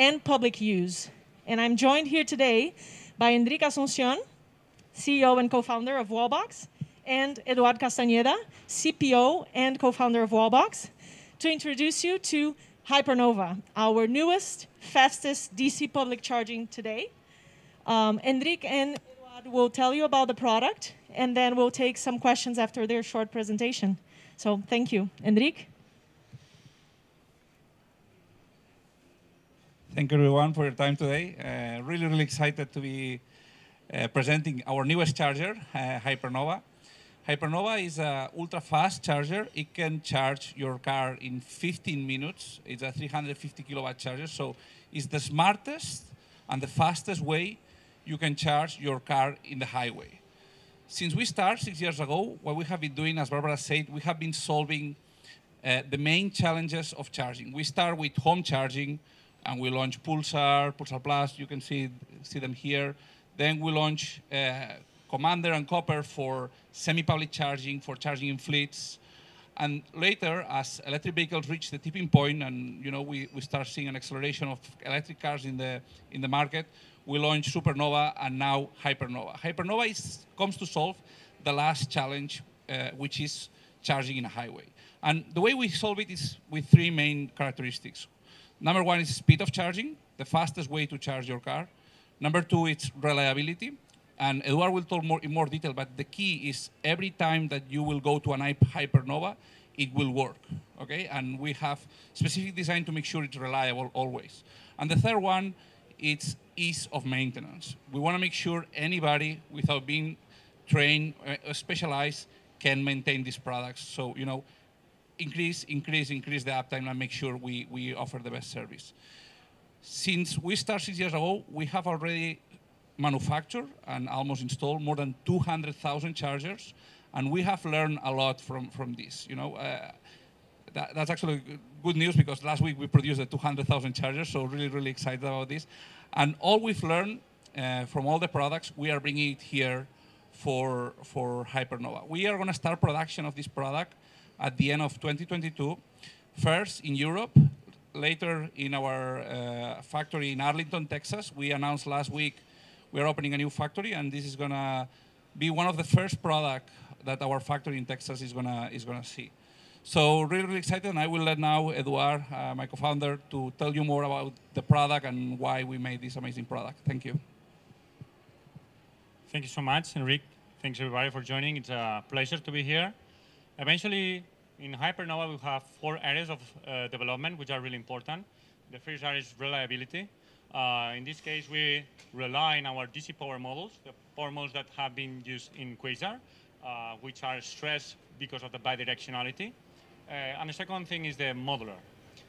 and public use. And I'm joined here today by Enrique Asuncion, CEO and co-founder of Wallbox, and Eduardo Castañeda, CPO and co-founder of Wallbox, to introduce you to Hypernova, our newest, fastest DC public charging today. Enrique and Eduardo will tell you about the product, and then we'll take some questions after their short presentation. So thank you. Enrique? Thank you, everyone, for your time today. Really excited to be presenting our newest charger, Hypernova. Hypernova is an ultra-fast charger. It can charge your car in 15 minutes. It's a 350 kilowatt charger, so it's the smartest and the fastest way you can charge your car in the highway. Since we started 6 years ago, what we have been doing, as Barbara said, we have been solving the main challenges of charging. We start with home charging, and we launch Pulsar, Pulsar Plus, you can see them here. Then we launch Commander and Copper for semi-public charging, for charging in fleets. And later, as electric vehicles reach the tipping point and we start seeing an acceleration of electric cars in the market, we launched Supernova and now Hypernova. Hypernova comes to solve the last challenge, which is charging in a highway. And the way we solve it is with three main characteristics. Number one is speed of charging, the fastest way to charge your car. Number two, it's reliability. And Eduardo will talk in more detail, but the key is every time that you will go to an Hypernova, it will work, okay? And we have specific design to make sure it's reliable always. And the third one, it's ease of maintenance. We want to make sure anybody, without being trained or specialized, can maintain these products. So, increase the uptime and make sure we offer the best service. Since we started 6 years ago, we have already manufactured and almost installed more than 200,000 chargers, and we have learned a lot from this. That's actually good news because last week we produced the 200,000 chargers, so really excited about this. And all we've learned from all the products, we are bringing it here for Hypernova. We are going to start production of this product at the end of 2022, first in Europe, later in our factory in Arlington, Texas. We announced last week we're opening a new factory, and this is going to be one of the first products that our factory in Texas is gonna see. So really excited, and I will let now Eduardo, my co-founder, to tell you more about the product and why we made this amazing product. Thank you. Thank you so much, Enrique. Thanks everybody for joining. It's a pleasure to be here. Eventually, in Hypernova, we have 4 areas of development which are really important. The first area is reliability. In this case, we rely on our DC power modules, the power modules that have been used in Quasar, which are stressed because of the bidirectionality. And the second thing is the modular.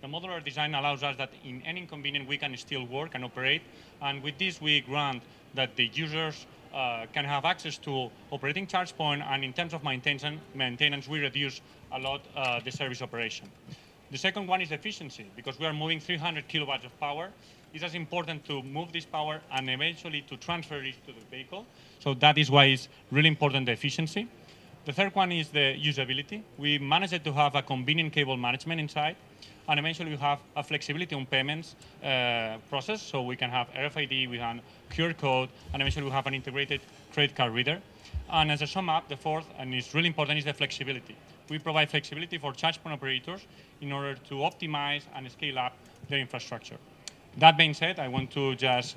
The modular design allows us that in any inconvenience we can still work and operate. And with this, we grant that the users can have access to operating charge point, and in terms of maintenance, we reduce a lot the service operation. The second one is efficiency, because we are moving 300 kilowatts of power. It's as important to move this power and eventually to transfer it to the vehicle. So that is why it's really important, the efficiency. The third one is the usability. We managed to have a convenient cable management inside, and eventually we have a flexibility on payments process, so we can have RFID, we have QR code, and eventually we have an integrated credit card reader. And as a sum up, the fourth, and it's really important, is the flexibility. We provide flexibility for charge point operators in order to optimize and scale up their infrastructure. That being said, I want to just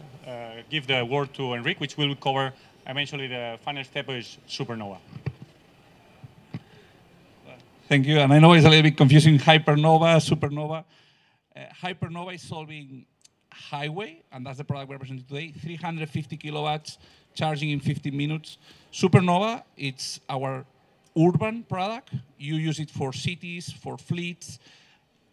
give the word to Enrique, which will cover eventually the final step is Supernova. Thank you, and I know it's a little bit confusing, Hypernova, Supernova. Hypernova is solving highway, and that's the product we're presenting today, 350 kilowatts, charging in 15 minutes. Supernova, it's our urban product. You use it for cities, for fleets.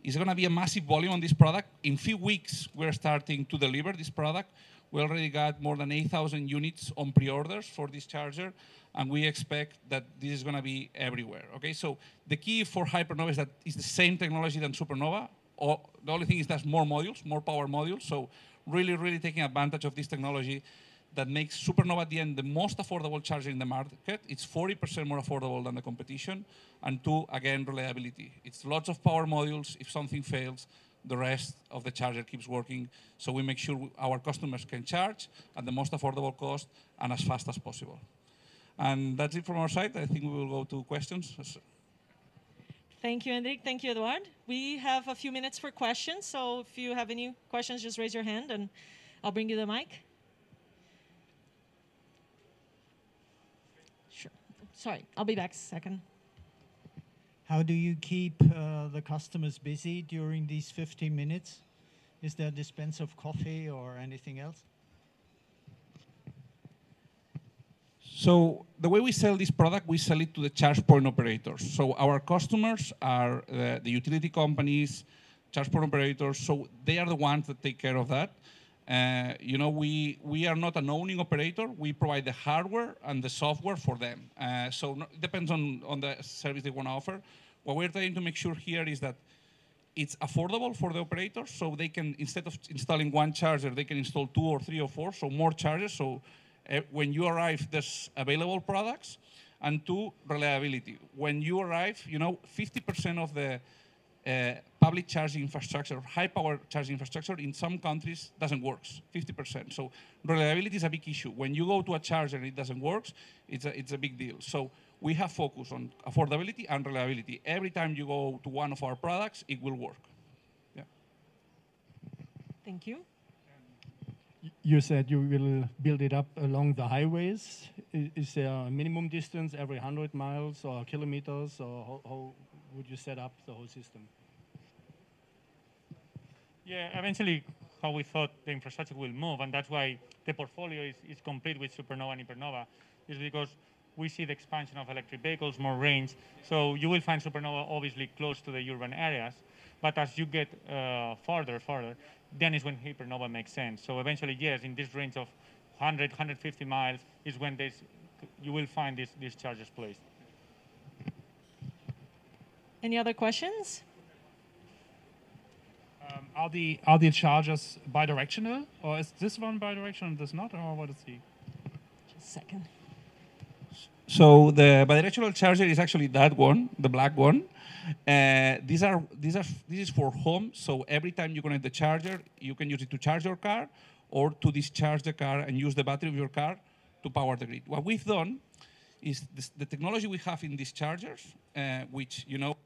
It's going to be a massive volume on this product. In a few weeks, we're starting to deliver this product. We already got more than 8,000 units on pre-orders for this charger, and we expect that this is going to be everywhere. Okay, so the key for Hypernova is that it's the same technology than Supernova. The only thing is there's more modules, more power modules. So really taking advantage of this technology that makes Supernova at the end the most affordable charger in the market. It's 40% more affordable than the competition. And 2, again, reliability. It's lots of power modules. If something fails, the rest of the charger keeps working. So we make sure our customers can charge at the most affordable cost and as fast as possible. And that's it from our side. I think we will go to questions. Thank you, Enric. Thank you, Eduard. We have a few minutes for questions. So if you have any questions, just raise your hand and I'll bring you the mic. Sure. Sorry, I'll be back a second. How do you keep the customers busy during these 15 minutes? Is there a dispense of coffee or anything else? So the way we sell this product, we sell it to the charge point operators. So our customers are the utility companies, charge point operators. So they are the ones that take care of that. You know, we are not an owning operator. We provide the hardware and the software for them. So it depends on the service they want to offer. What we're trying to make sure here is that it's affordable for the operators, so they can, instead of installing one charger, they can install 2 or 3 or 4, so more chargers. So when you arrive, there's available products. And 2, reliability. When you arrive, you know, 50% of the public charging infrastructure, high power charging infrastructure in some countries doesn't work, 50%. So reliability is a big issue. When you go to a charger and it doesn't work, it's a big deal. So we have focus on affordability and reliability. Every time you go to one of our products, it will work. Yeah. Thank you. You said you will build it up along the highways. Is there a minimum distance every 100 miles or kilometers, or how would you set up the whole system? Yeah, eventually how we thought the infrastructure will move, and that's why the portfolio is complete with Supernova and Hypernova, is because we see the expansion of electric vehicles, more range. So you will find Supernova obviously close to the urban areas, but as you get farther, then is when Hypernova makes sense. So eventually, yes, in this range of 100, 150 miles is when you will find these chargers placed. Any other questions? Are the chargers bidirectional, or is this one bidirectional and this not, or what is the? Just a second. So the bidirectional charger is actually that one, the black one. This is for home. So every time you connect the charger, you can use it to charge your car or to discharge the car and use the battery of your car to power the grid. What we've done is the technology we have in these chargers, which, you know,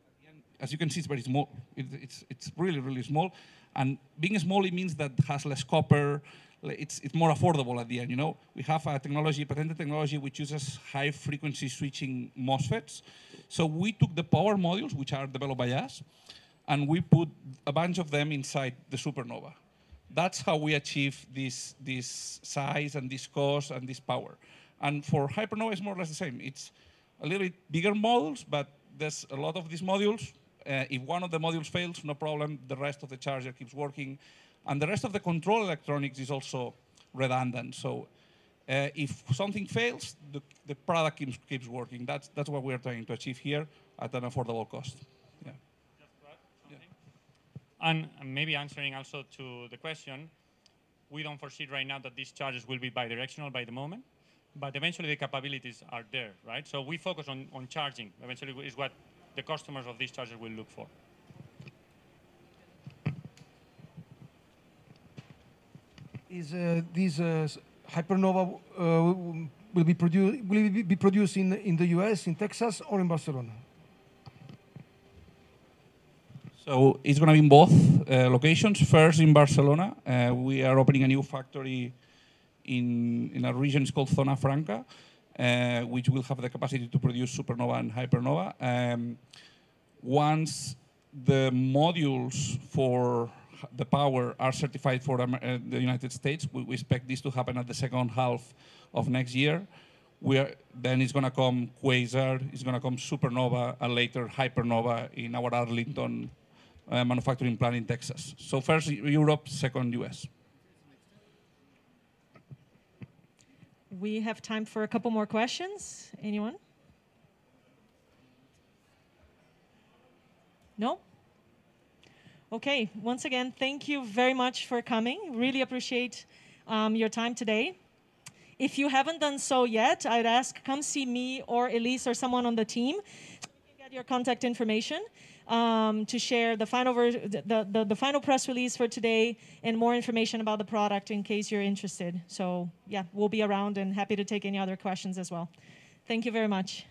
as you can see, it's very small. It's really, really small. And being small, it means that it has less copper. It's more affordable at the end, you know. We have a technology, patented technology, which uses high-frequency switching MOSFETs. So we took the power modules, which are developed by us, and we put a bunch of them inside the Supernova. That's how we achieve this size and this cost and this power. And for Hypernova, it's more or less the same. It's a little bit bigger modules, but there's a lot of these modules. If one of the modules fails, no problem. The rest of the charger keeps working. And the rest of the control electronics is also redundant. So if something fails, the product keeps working. That's what we're trying to achieve here at an affordable cost. Yeah. Just to add something. And maybe answering also to the question, we don't foresee right now that these chargers will be bidirectional by the moment, but eventually the capabilities are there, right? So we focus on charging. Eventually is what the customers of these chargers will look for. Is this Hypernova will be produced in the US, in Texas, or in Barcelona? So it's going to be in both locations. First in Barcelona, we are opening a new factory in a region it's called Zona Franca, which will have the capacity to produce Supernova and Hypernova. Once the modules for the power are certified for the United States, we expect this to happen at the second half of next year. Then it's going to come Quasar, it's going to come Supernova, and later Hypernova in our Arlington manufacturing plant in Texas. So first Europe, second US. We have time for a couple more questions. Anyone? No? Okay, once again, thank you very much for coming. Really appreciate your time today. If you haven't done so yet, I'd ask, come see me or Elise or someone on the team so you can get your contact information. to share the final press release for today and more information about the product in case you're interested. So yeah, we'll be around and happy to take any other questions as well. Thank you very much.